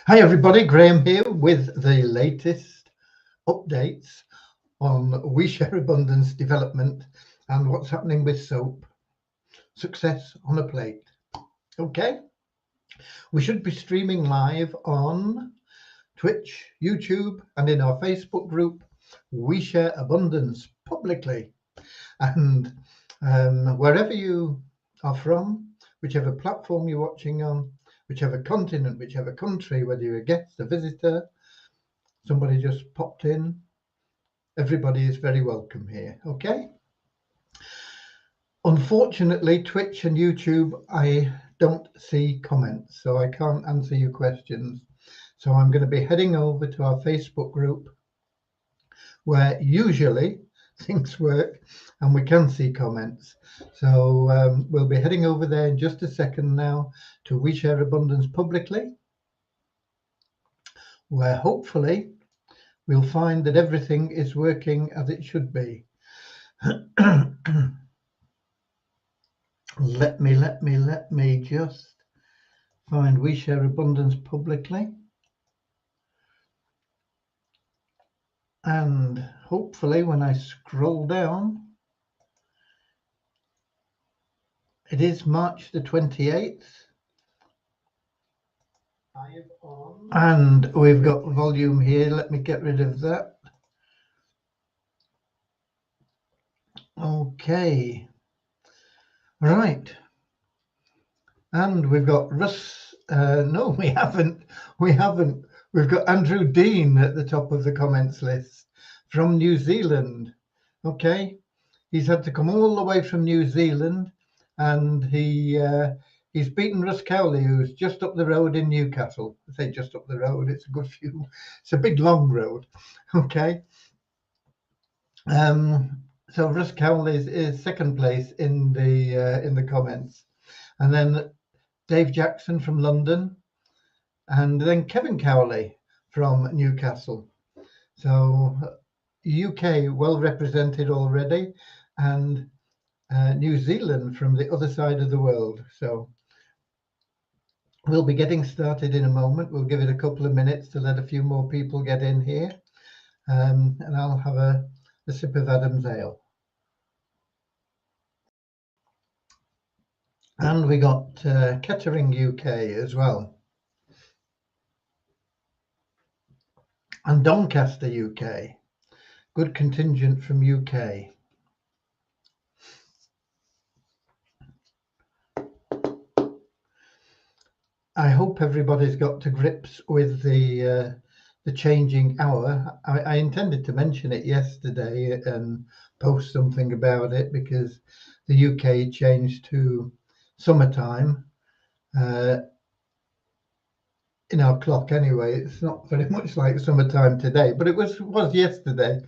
Hi everybody, Graham here with the latest updates on We Share Abundance development and what's happening with soap. Success on a plate. Okay, we should be streaming live on Twitch, YouTube, and in our Facebook group, We Share Abundance publicly. And wherever you are from, whichever platform you're watching on, whichever continent, whichever country, whether you're a guest, a visitor, somebody just popped in, everybody is very welcome here. Okay, unfortunately Twitch and YouTube, I don't see comments, so I can't answer your questions. So I'm going to be heading over to our Facebook group where usually things work and we can see comments. So we'll be heading over there in just a second now to We Share Abundance publicly, where hopefully we'll find that everything is working as it should be. Let me just find We Share Abundance publicly. And hopefully when I scroll down, it is March the 28th. And we've got volume here. Let me get rid of that. Okay. Right. And we've got Russ. No, we haven't. We've got Andrew Dean at the top of the comments list from New Zealand. Okay. He's had to come all the way from New Zealand, and he's beaten Russ Cowley, who's just up the road in Newcastle. I say just up the road, it's a good few. It's a big long road. Okay. So Russ Cowley is second place in the comments, and then Dave Jackson from London, and then Kevin Cowley from Newcastle. So UK well represented already, and New Zealand from the other side of the world. So we'll be getting started in a moment. We'll give it a couple of minutes to let a few more people get in here, and I'll have a sip of Adam's ale. And we got Kettering, UK as well, and Doncaster, UK. Good contingent from UK. I hope everybody's got to grips with the changing hour. I intended to mention it yesterday and post something about it, because the UK changed to summertime in our clock anyway. It's not very much like summertime today, but it was yesterday.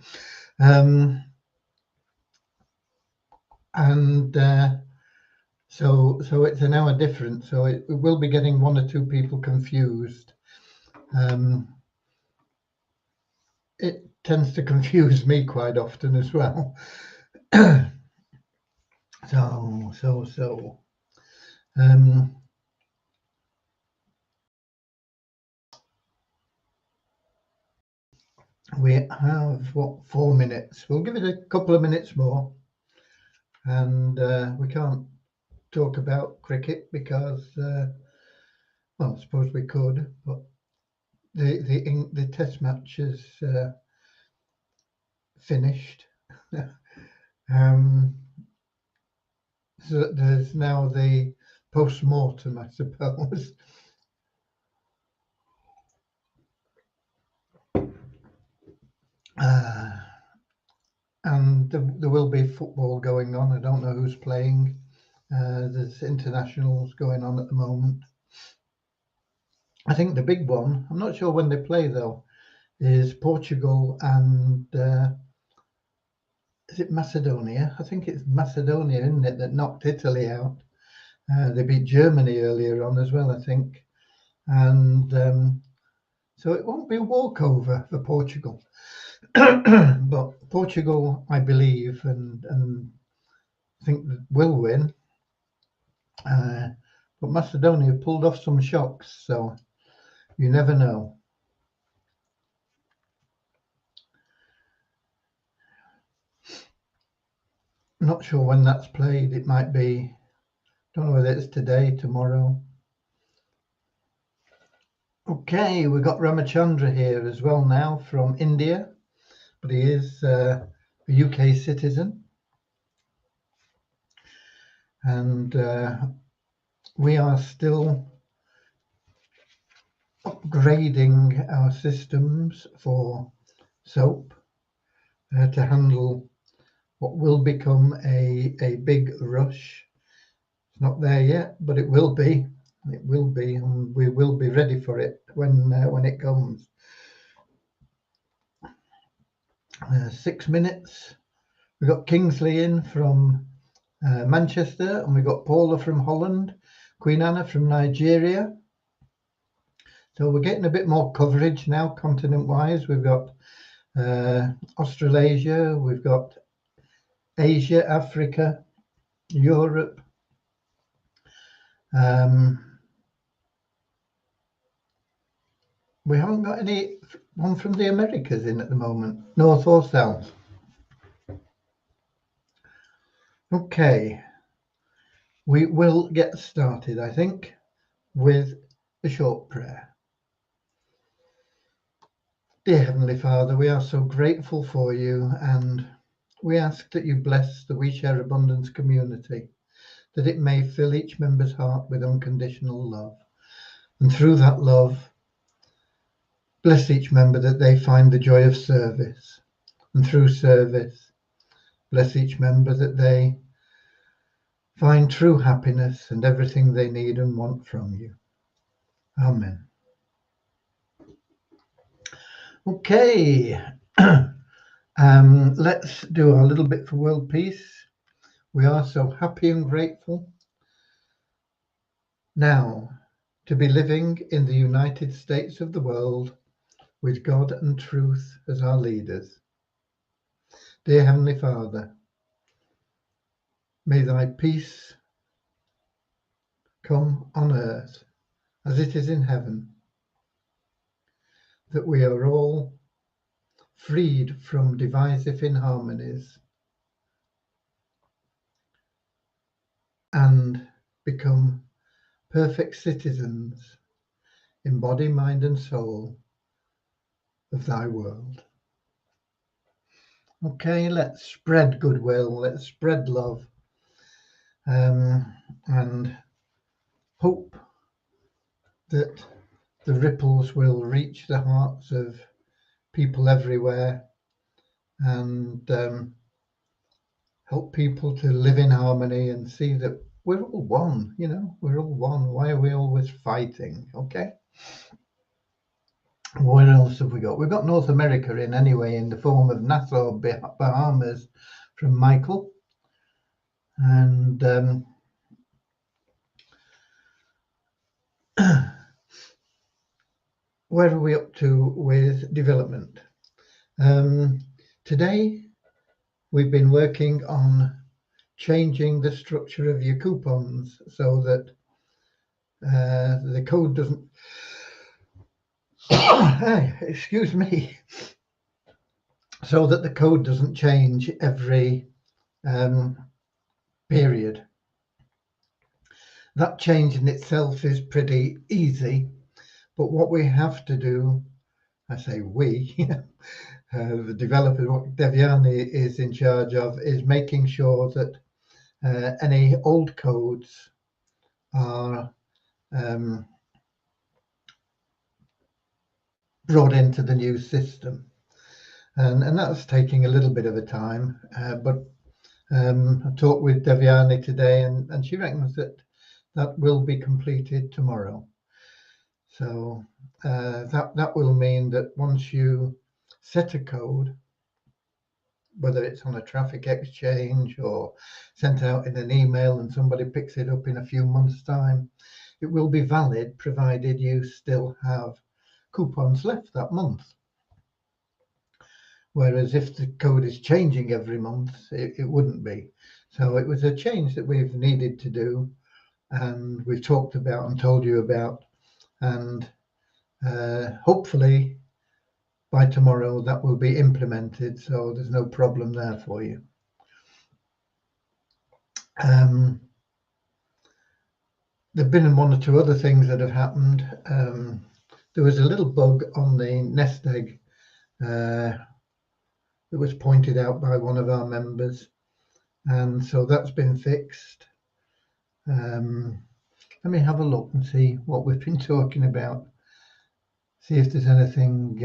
So it's an hour different, so it will be getting one or two people confused. It tends to confuse me quite often as well. We have 4 minutes. We'll give it a couple of minutes more, and we can't talk about cricket because well, I suppose we could, but the test match is finished. So there's now the post-mortem, I suppose. And there will be football going on. I don't know who's playing. There's internationals going on at the moment. I think the big one, I'm not sure when they play though, is Portugal and is it Macedonia? I think it's Macedonia, isn't it, that knocked Italy out. They beat Germany earlier on as well, I think. And so it won't be a walkover for Portugal. But Portugal, I believe, and think will win. But Macedonia pulled off some shocks, so You never know. Not sure when that's played. It might be, don't know whether it's today, tomorrow. Okay, we've got Ramachandra here as well now from India, but he is a UK citizen. And we are still upgrading our systems for SOAP to handle what will become a big rush. It's not there yet, but it will be. It will be, and we will be ready for it when it comes. 6 minutes. We've got Kingsley in from Manchester, and we've got Paula from Holland, Queen Anna from Nigeria. So we're getting a bit more coverage now, continent-wise. We've got Australasia, we've got Asia, Africa, Europe. We haven't got anyone from the Americas in at the moment, north or south. Okay, we will get started, I think, with a short prayer. Dear Heavenly Father, we are so grateful for you, and we ask that you bless the We Share Abundance community, that it may fill each member's heart with unconditional love. And through that love, bless each member that they find the joy of service. And through service, bless each member that they find true happiness and everything they need and want from you. Amen. Okay, let's do our little bit for world peace. We are so happy and grateful now to be living in the United States of the world with God and truth as our leaders. Dear Heavenly Father, may thy peace come on earth as it is in heaven, that we are all freed from divisive inharmonies and become perfect citizens in body, mind and soul of thy world. Okay, let's spread goodwill, let's spread love, and hope that the ripples will reach the hearts of people everywhere and help people to live in harmony and see that we're all one, we're all one. Why are we always fighting? Okay. What else have we got? We've got North America in anyway, in the form of Nassau, Bahamas, from Michael. And where are we up to with development? Today, we've been working on changing the structure of your coupons so that the code doesn't excuse me, so that the code doesn't change every period. That change in itself is pretty easy, but what we have to do, I say we, the developer, what Devyani is in charge of, is making sure that any old codes are brought into the new system. And that's taking a little bit of a time, but I talked with Devyani today, and she reckons that will be completed tomorrow. So that will mean that once you set a code, whether it's on a traffic exchange or sent out in an email and somebody picks it up in a few months' time, it will be valid provided you still have coupons left that month. Whereas if the code is changing every month, it wouldn't be. So it was a change that we've needed to do, and we've talked about and told you about, and Hopefully by tomorrow that will be implemented, so there's no problem there for you. There've been one or two other things that have happened. There was a little bug on the nest egg that was pointed out by one of our members, and so that's been fixed. Let me have a look and see what we've been talking about. See if there's anything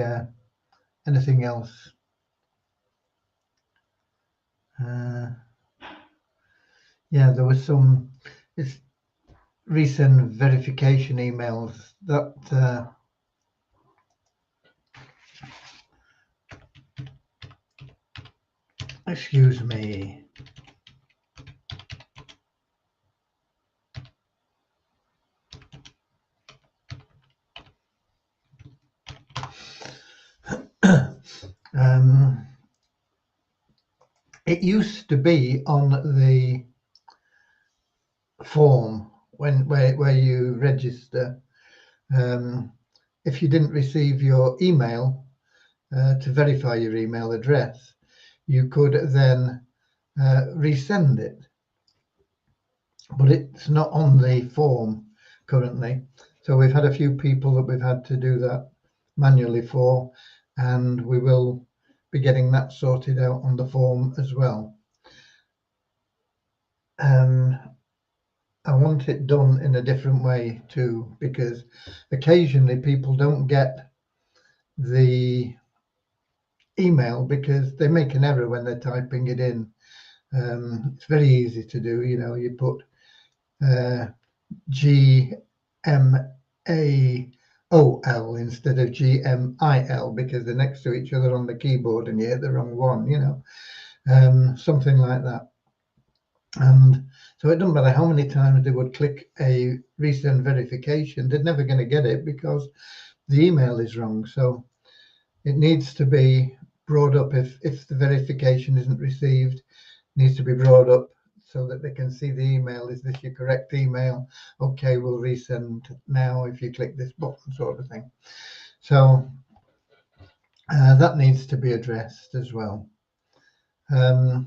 else. Yeah, there was some recent verification emails that excuse me. It used to be on the form where you register. If you didn't receive your email to verify your email address, you could then resend it. But it's not on the form currently. So we've had a few people that we've had to do that manually for, and we will be getting that sorted out on the form as well. I want it done in a different way too, because occasionally people don't get the email because they make an error when they're typing it in. It's very easy to do. You know, you put GMAOL instead of GMIL because they're next to each other on the keyboard and you hit the wrong one, you know, something like that. And so it doesn't matter how many times they would click a resend verification, they're never going to get it because the email is wrong. So it needs to be brought up if the verification isn't received, it needs to be brought up so that they can see the email. Is this your correct email? Okay, we'll resend now if you click this button, sort of thing. So that needs to be addressed as well. And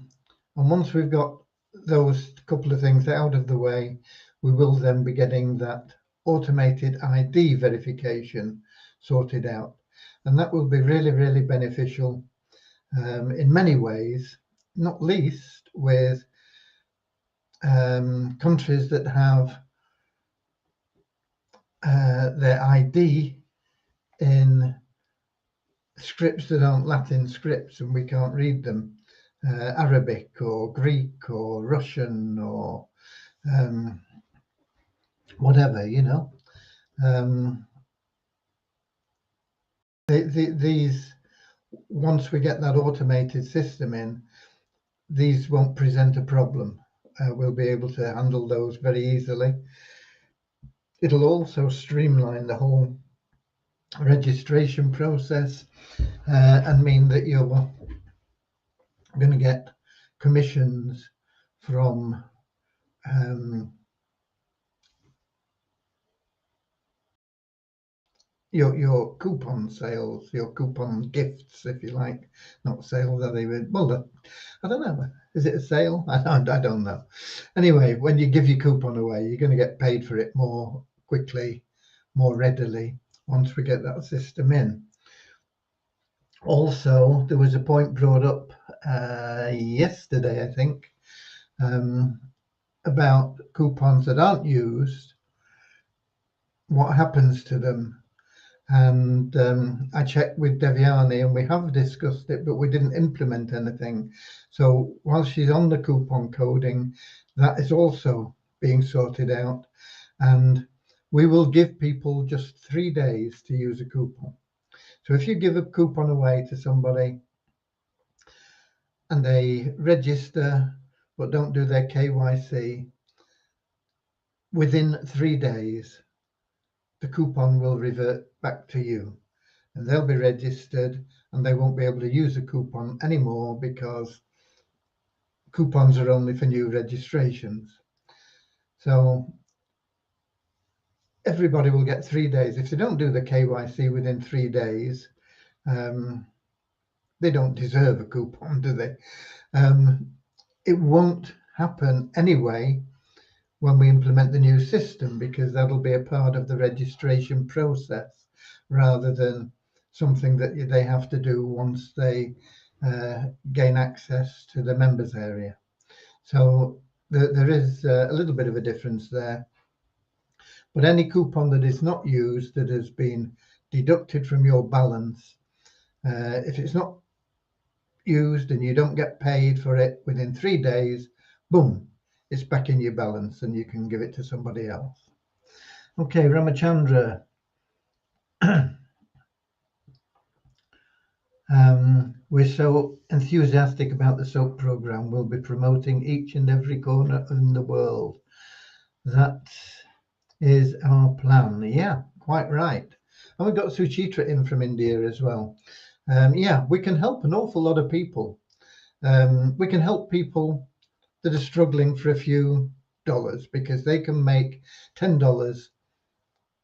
once we've got those couple of things out of the way, we will then be getting that automated ID verification sorted out. And that will be really, really beneficial in many ways, not least with countries that have their ID in scripts that aren't Latin scripts and we can't read them. Arabic or Greek or Russian or whatever, you know. These, once we get that automated system in, these won't present a problem. We'll be able to handle those very easily. It'll also streamline the whole registration process and mean that you're going to get commissions from your coupon sales, your coupon gifts, if you like. Not sales, are they? Well, I don't know. Is it a sale? I don't know. Anyway, when you give your coupon away, you're going to get paid for it more quickly, more readily once we get that system in. Also, there was a point brought up yesterday, I think, about coupons that aren't used. What happens to them? And I checked with Deviani and we have discussed it, but we didn't implement anything. So while she's on the coupon coding, that is also being sorted out. And we will give people just 3 days to use a coupon. So if you give a coupon away to somebody and they register but don't do their KYC, within 3 days, the coupon will revert back to you. And they'll be registered and they won't be able to use a coupon anymore because coupons are only for new registrations. So everybody will get 3 days. If they don't do the KYC within 3 days, they don't deserve a coupon, do they? It won't happen anyway when we implement the new system, because that'll be a part of the registration process rather than something that they have to do once they gain access to the members area. So there is a little bit of a difference there. But any coupon that is not used, that has been deducted from your balance, if it's not used and you don't get paid for it within 3 days, boom, it's back in your balance and you can give it to somebody else. Okay, Ramachandra. We're so enthusiastic about the SOAP program. We'll be promoting each and every corner in the world. That is our plan. Yeah, quite right. And we've got Suchitra in from India as well. Yeah, we can help an awful lot of people. We can help people that are struggling for a few dollars, because they can make $10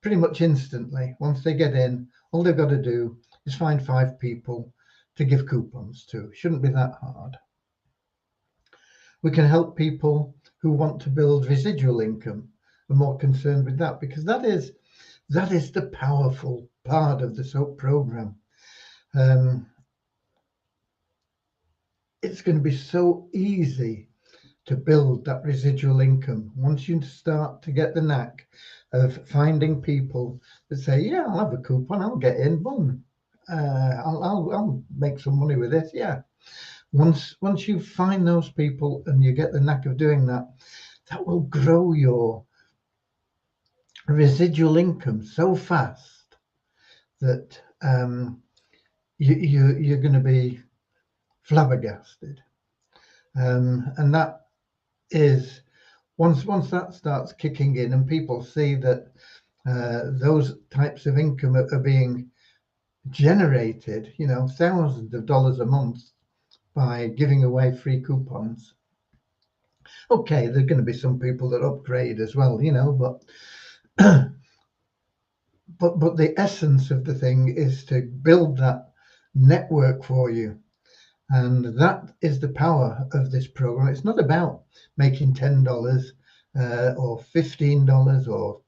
pretty much instantly. Once they get in, all they've got to do is find 5 people to give coupons to. Shouldn't be that hard. We can help people who want to build residual income, are more concerned with that, because that is the powerful part of the SOAP program. It's going to be so easy to build that residual income once you start to get the knack of finding people that say, yeah, I'll have a coupon, I'll get in, boom, I'll make some money with this. Yeah, once you find those people and you get the knack of doing that, that will grow your residual income so fast that you're going to be flabbergasted. And that is, once that starts kicking in and people see that those types of income are being generated, thousands of dollars a month by giving away free coupons. Okay, there's going to be some people that upgrade as well, but but the essence of the thing is to build that network for you. And that is the power of this program. It's not about making $10 or $15 or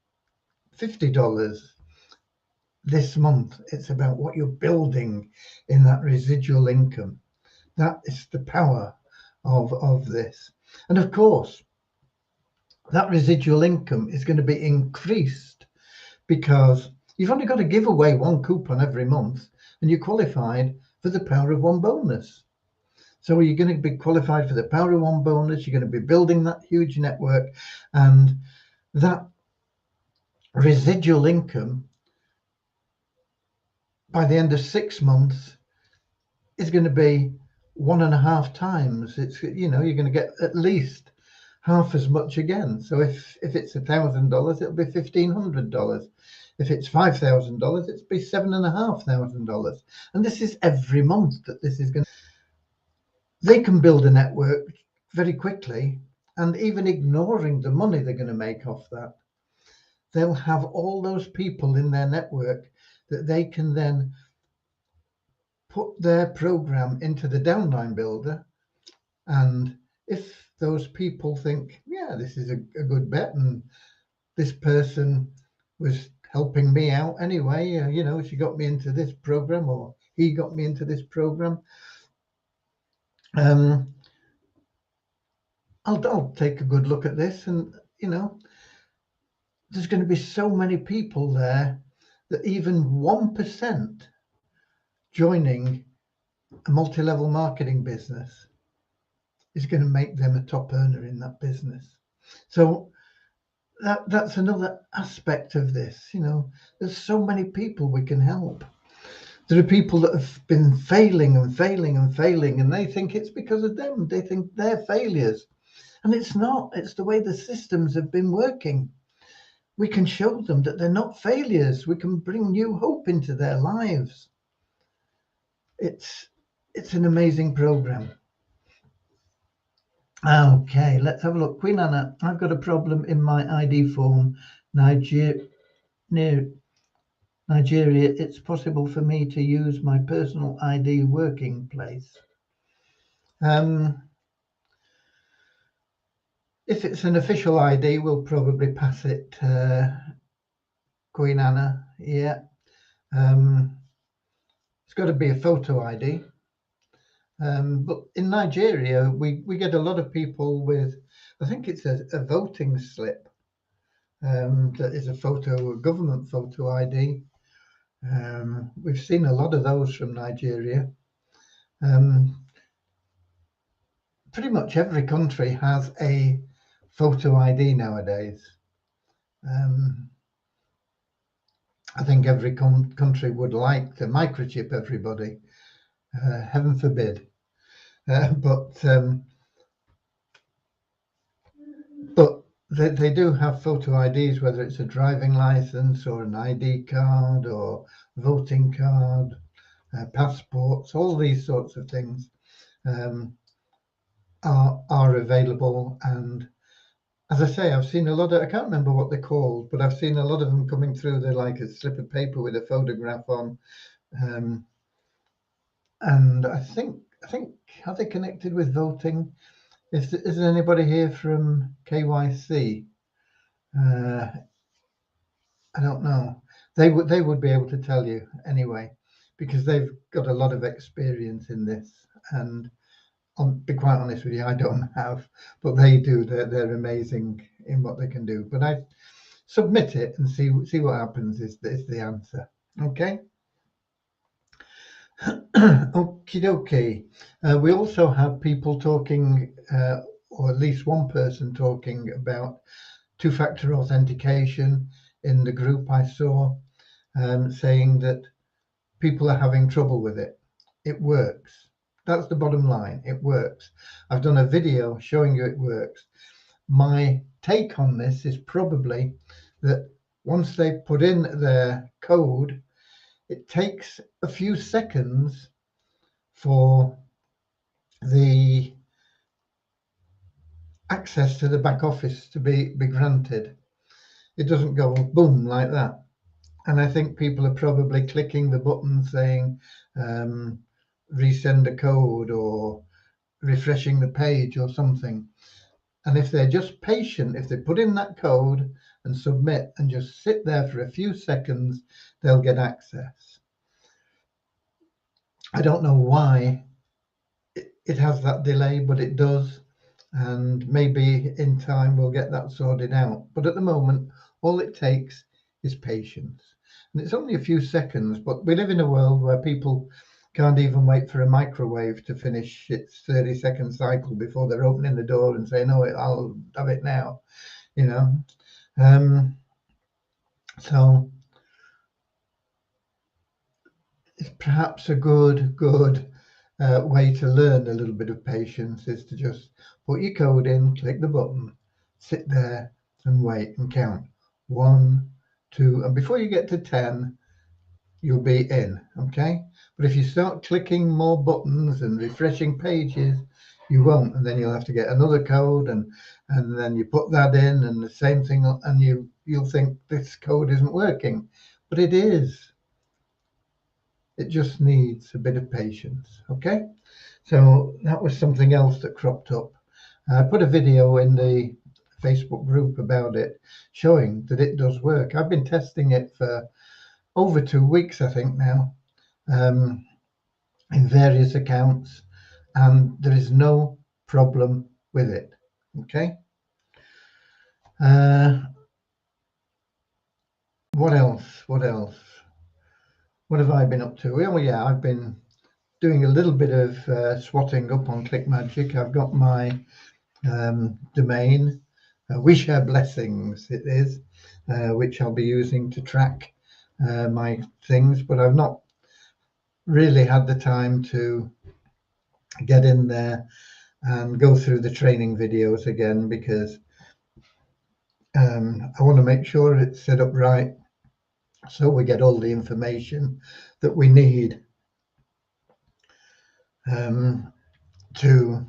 $50 this month. It's about what you're building in that residual income. That is the power of this. And of course, that residual income is going to be increased, because you've only got to give away 1 coupon every month and you're qualified for the Power of One bonus. So you're going to be qualified for the Power of One bonus. You're going to be building that huge network, and that residual income by the end of 6 months is going to be 1.5 times. It's, you're going to get at least half as much again. So if it's $1,000, it'll be $1,500. If it's $5,000, it'll be $7,500. And this is every month that this is going to. They can build a network very quickly, and even ignoring the money they're going to make off that, they'll have all those people in their network that they can then put their program into the downline builder. And if those people think, yeah, this is a good bet, and this person was helping me out anyway, she got me into this program, or he got me into this program, I'll take a good look at this. And there's going to be so many people there that even 1% joining a multi-level marketing business is going to make them a top earner in that business. So that's another aspect of this. There's so many people we can help. There are people that have been failing and failing and failing, and they think it's because of them. They think they're failures. And it's not. It's the way the systems have been working. We can show them that they're not failures. We can bring new hope into their lives. It's an amazing program. Okay, let's have a look. Queen Anna, I've got a problem in my ID form. Nigeria near Nigeria, it's possible for me to use my personal ID working place. If it's an official ID, we'll probably pass it Queen Anna. Yeah. It's got to be a photo ID. But in Nigeria, we get a lot of people with, I think it's a voting slip that is a government photo ID. We've seen a lot of those from Nigeria. Pretty much every country has a photo ID nowadays. I think every country would like to microchip everybody. Heaven forbid. But they do have photo IDs, whether it's a driving license or an ID card or voting card, passports, all these sorts of things are available. And as I say, I've seen a lot of, I can't remember what they're called, but I've seen a lot of them coming through. They're like a slip of paper with a photograph on. And I think, are they connected with voting? Is there anybody here from KYC? I don't know. They would be able to tell you anyway, because they've got a lot of experience in this. And I'll be quite honest with you, I don't have, but they do. They're amazing in what they can do. But I submit it and see what happens is the answer. Okay. Okie dokie. We also have people talking, or at least one person talking about two-factor authentication in the group I saw, saying that people are having trouble with it. It works. That's the bottom line. It works. I've done a video showing you it works. My take on this is probably that once they put in their code, it takes a few seconds for the access to the back office to be granted. It doesn't go boom like that. And I think people are probably clicking the button saying resend a code or refreshing the page or something. And if they're just patient, if they put in that code and submit and just sit there for a few seconds, they'll get access. I don't know why it has that delay, but it does. And maybe in time we'll get that sorted out. But at the moment, all it takes is patience. And it's only a few seconds, but we live in a world where people can't even wait for a microwave to finish its 30-second cycle before they're opening the door and saying, "Oh, I'll have it now," you know. So it's perhaps a good way to learn a little bit of patience is to just put your code in, click the button, sit there and wait and count 1, 2, and before you get to 10, you'll be in. Okay. But if you start clicking more buttons and refreshing pages, you won't, and then you'll have to get another code and then you put that in and the same thing, and you'll think this code isn't working, but it is. It just needs a bit of patience. Okay. So that was something else that cropped up. I put a video in the Facebook group about it, showing that it does work. I've been testing it for over 2 weeks, I think now, in various accounts, and there is no problem with it. Okay. What else? What have I been up to? Oh yeah, I've been doing a little bit of swatting up on ClickMagick. I've got my domain, We Share Blessings it is, which I'll be using to track my things, but I've not really had the time to get in there and go through the training videos again, because I want to make sure it's set up right so we get all the information that we need to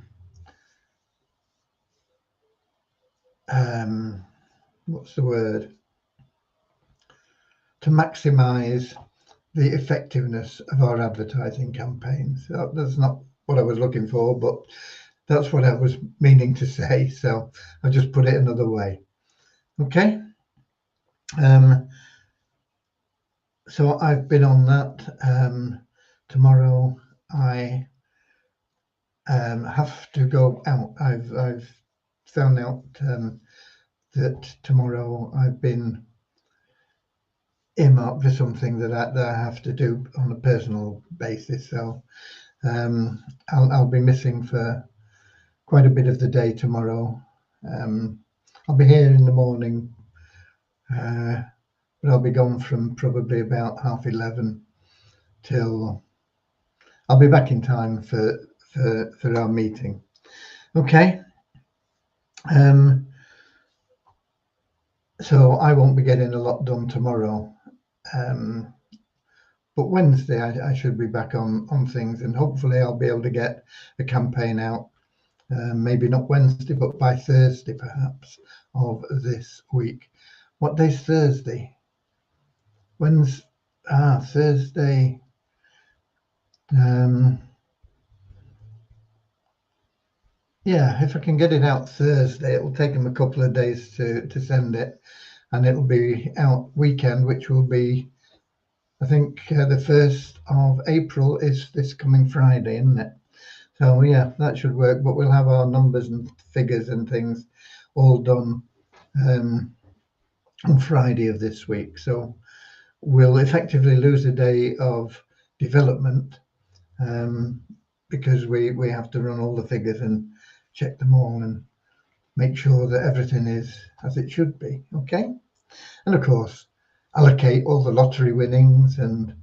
what's the word? to maximize the effectiveness of our advertising campaigns. That's not what I was looking for, but that's what I was meaning to say. So I just put it another way. Okay. So I've been on that. Tomorrow I have to go out. I've found out that tomorrow I've been earmarked for something that I have to do on a personal basis. So I'll be missing for quite a bit of the day tomorrow. I'll be here in the morning, but I'll be gone from probably about 11:30 till I'll be back in time for our meeting. Okay. So I won't be getting a lot done tomorrow. But Wednesday I should be back on things, and hopefully I'll be able to get a campaign out. Maybe not Wednesday, but by Thursday perhaps of this week. What day's Thursday? Thursday. Yeah, if I can get it out Thursday, it will take them a couple of days to send it, and it'll be out weekend, which will be, I think, the 1st of April is this coming Friday, isn't it? So yeah, that should work. But we'll have our numbers and figures and things all done on Friday of this week. So we'll effectively lose a day of development because we have to run all the figures and check them all and make sure that everything is as it should be. Okay. And of course, allocate all the lottery winnings and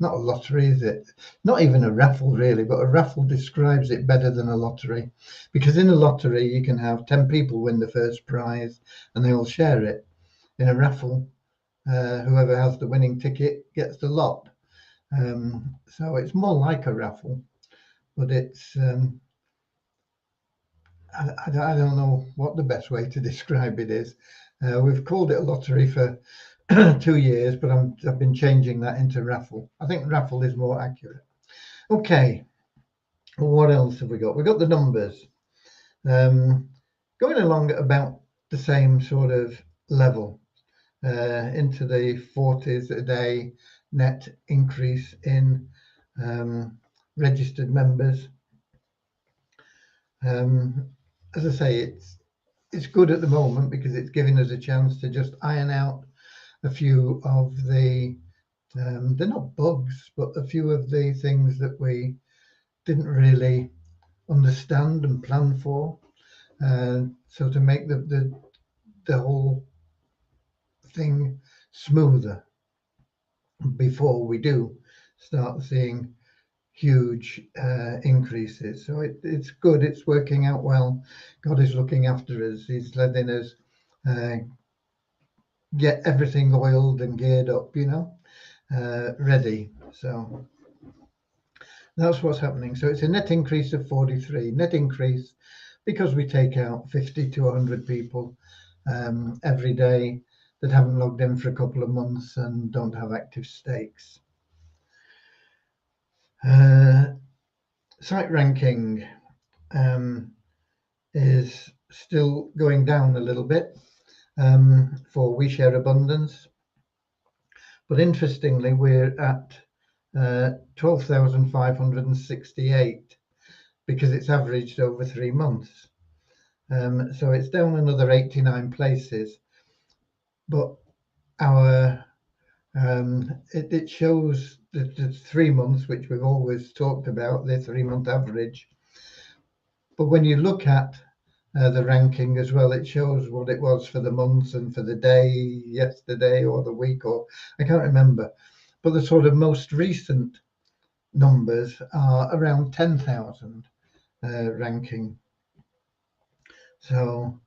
not a lottery, is it? Not even a raffle, really, but a raffle describes it better than a lottery, because in a lottery you can have 10 people win the first prize and they all share it. In a raffle, whoever has the winning ticket gets the lot. So it's more like a raffle, but it's I don't know what the best way to describe it is. We've called it a lottery for 2 years, but I've been changing that into raffle. I think raffle is more accurate. Okay, what else have we got? We've got the numbers going along at about the same sort of level, into the 40s a day net increase in registered members. As I say, it's good at the moment because it's giving us a chance to just iron out a few of the they're not bugs, but a few of the things that we didn't really understand and plan for. So to make the whole thing smoother before we do start seeing huge increases. So it's good. It's working out well. God is looking after us. He's letting us get everything oiled and geared up, ready. So that's what's happening. So it's a net increase of 43. Net increase because we take out 50 to 100 people every day that haven't logged in for a couple of months and don't have active stakes. Site ranking is still going down a little bit for We Share Abundance, but interestingly we're at 12,568 because it's averaged over 3 months. So it's down another 89 places, but our it shows that it's 3 months, which we've always talked about, the 3-month average. But when you look at the ranking as well, it shows what it was for the months and for the day yesterday or the week, or I can't remember. But the sort of most recent numbers are around 10,000 ranking. So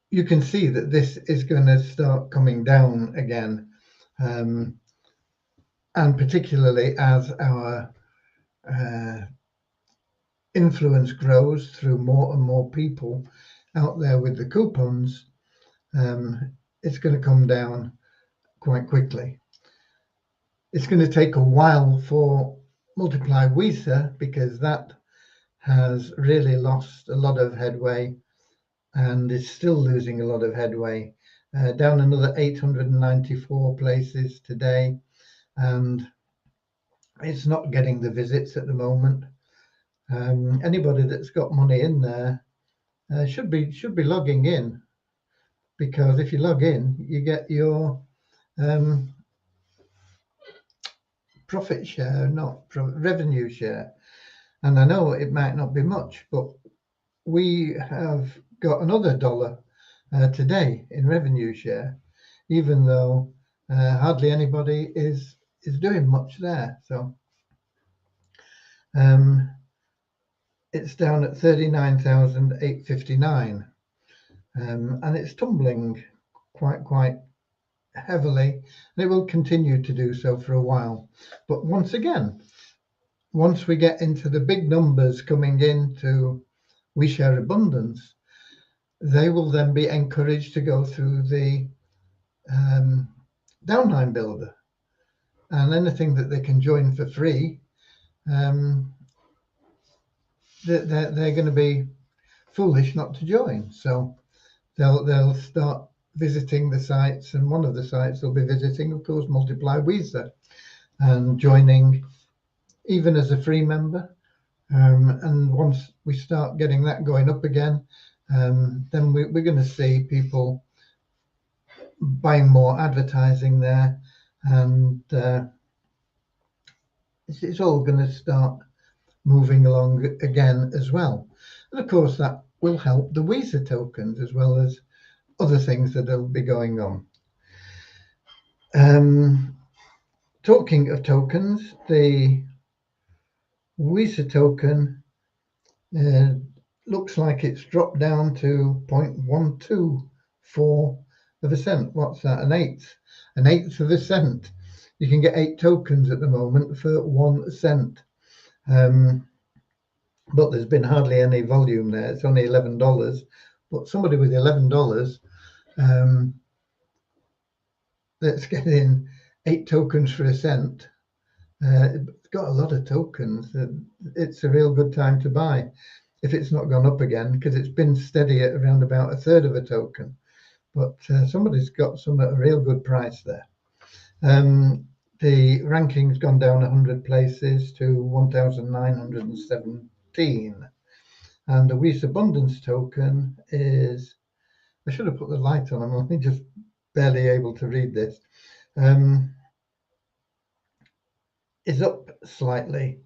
you can see that this is going to start coming down again, and particularly as our influence grows through more and more people out there with the coupons, it's going to come down quite quickly. It's going to take a while for Multiply WISA because that has really lost a lot of headway and is still losing a lot of headway. Down another 894 places today, and it's not getting the visits at the moment. Anybody that's got money in there should be logging in, because if you log in, you get your profit share, not revenue share. And I know it might not be much, but we have got another dollar today in revenue share, even though hardly anybody is doing much there. So it's down at 39,859, and it's tumbling quite heavily, and it will continue to do so for a while. But once again, once we get into the big numbers coming into We Share Abundance, they will then be encouraged to go through the downline builder, and anything that they can join for free, they're going to be foolish not to join. So they'll start visiting the sites, and one of the sites they'll be visiting, of course, Multiply WISA, and joining even as a free member. And once we start getting that going up again, then we're going to see people buying more advertising there, and it's all going to start moving along again as well. And of course, that will help the WISA tokens as well as other things that will be going on. Talking of tokens, the WISA token looks like it's dropped down to 0.124 of a cent. What's that? An eighth of a cent. You can get 8 tokens at the moment for 1 cent. But there's been hardly any volume there. It's only $11. But somebody with $11 that's getting 8 tokens for a cent. It's got a lot of tokens. It's a real good time to buy if it's not gone up again, because it's been steady at around about a third of a token. But somebody's got some at a real good price there. The ranking's gone down 100 places to 1,917. And the WISA Abundance token is, I should have put the light on, I'm only just barely able to read this, is up slightly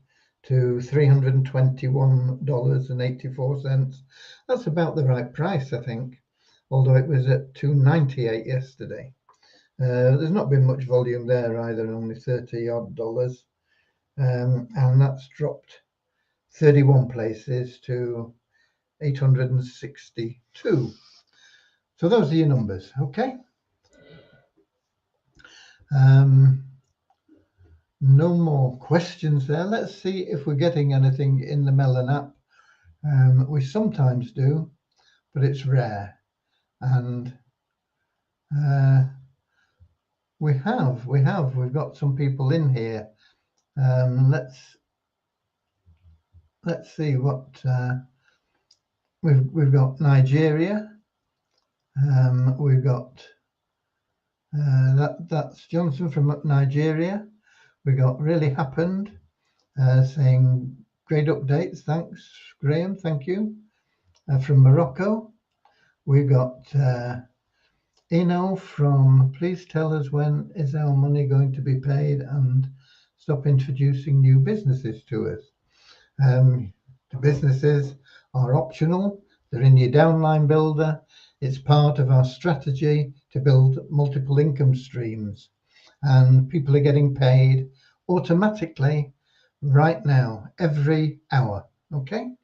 to $321.84. That's about the right price, I think, although it was at $298 yesterday. There's not been much volume there either, only 30 odd dollars, and that's dropped 31 places to 862. So those are your numbers, okay? No more questions there. Let's see if we're getting anything in the Melon app. We sometimes do, but it's rare. And we've got some people in here. Let's see what we've got. Nigeria. We've got that's Johnson from Nigeria. We got Really Happened saying great updates. Thanks, Graham. Thank you. From Morocco, we've got Eno from Please Tell Us When Is Our Money Going to Be Paid and Stop Introducing New Businesses to Us. The businesses are optional. They're in your downline builder. It's part of our strategy to build multiple income streams, and people are getting paid automatically right now, every hour. Okay.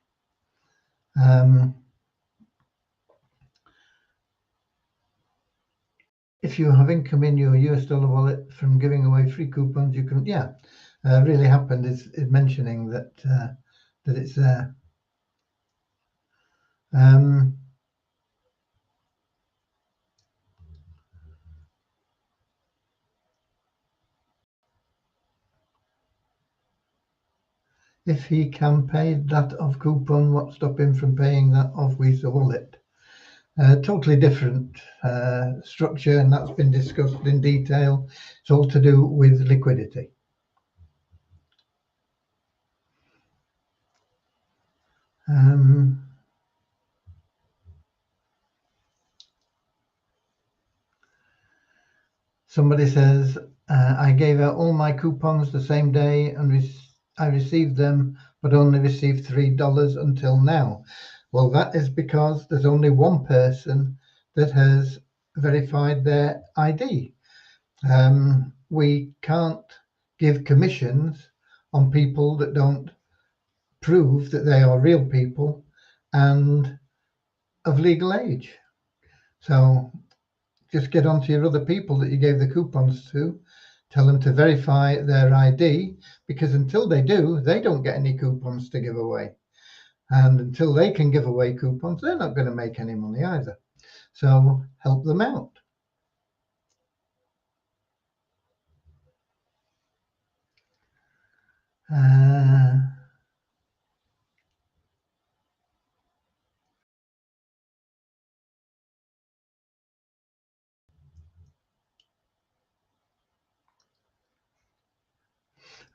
If you have income in your US dollar wallet from giving away free coupons, you can, Really Happened is mentioning that that it's there. If he can pay that of coupon, what stop him from paying that of Visa wallet? Totally different structure, and that's been discussed in detail. It's all to do with liquidity. Somebody says, I gave out all my coupons the same day and I received them, but only received $3 until now. Well, that is because there's only one person that has verified their ID. We can't give commissions on people that don't prove that they are real people and of legal age. So just get on to your other people that you gave the coupons to, tell them to verify their ID, because until they do, they don't get any coupons to give away. And until they can give away coupons, they're not going to make any money either. So help them out.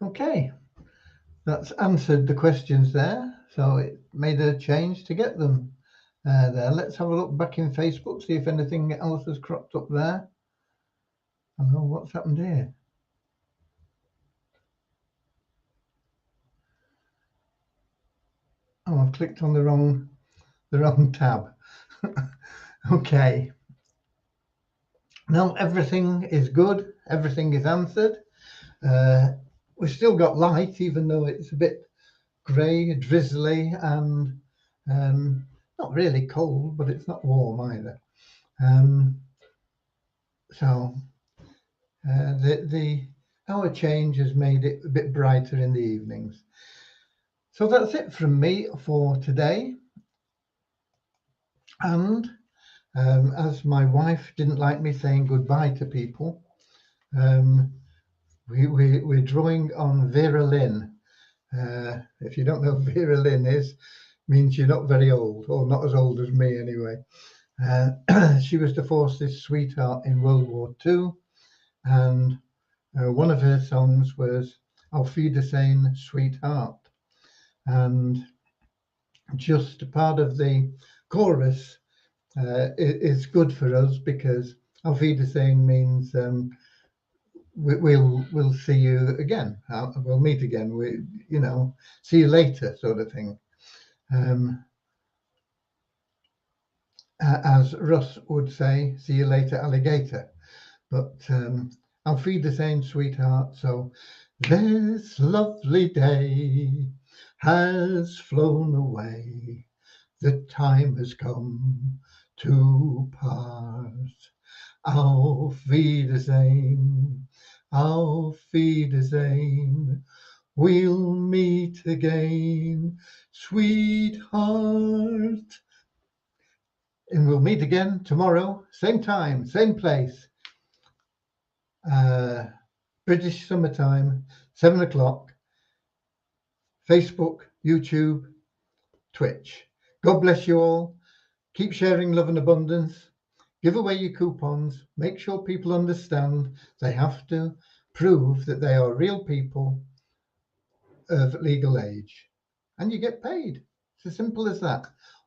Okay, that's answered the questions there. So it made a change to get them there. Let's have a look back in Facebook, see if anything else has cropped up there. Oh, what's happened here? Oh, I've clicked on the wrong tab. Okay. Now everything is good. Everything is answered. We've still got light, even though it's a bit grey, drizzly, and not really cold, but it's not warm either. So the hour change has made it a bit brighter in the evenings. So that's it from me for today. And as my wife didn't like me saying goodbye to people, we're drawing on Vera Lynn. If you don't know who Vera Lynn is, means you're not very old, or not as old as me anyway. She was the forces sweetheart in World War II, and one of her songs was Auf Wiedersehen, Sweetheart. And just part of the chorus is good for us, because Auf Wiedersehen means we'll see you again. We'll meet again. See you later, sort of thing. As Russ would say, see you later, alligator. But Auf Wiedersehen, sweetheart. So this lovely day has flown away. The time has come to part. Auf Wiedersehen, Auf Wiedersehen. We'll meet again, sweetheart. And we'll meet again tomorrow, same time, same place. British summertime, 7 o'clock. Facebook, YouTube, Twitch. God bless you all. Keep sharing love and abundance. Give away your coupons. Make sure people understand they have to prove that they are real people of legal age. And you get paid. It's as simple as that.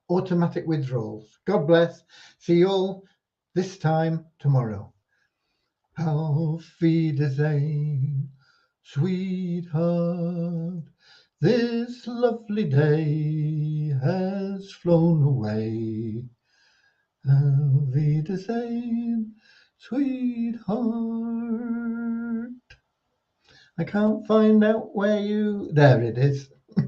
Automatic withdrawals. God bless. See you all this time tomorrow. Auf Wiedersehen, sweetheart. This lovely day has flown away. Auf Wiedersehen, sweetheart. I can't find out where you... There it is.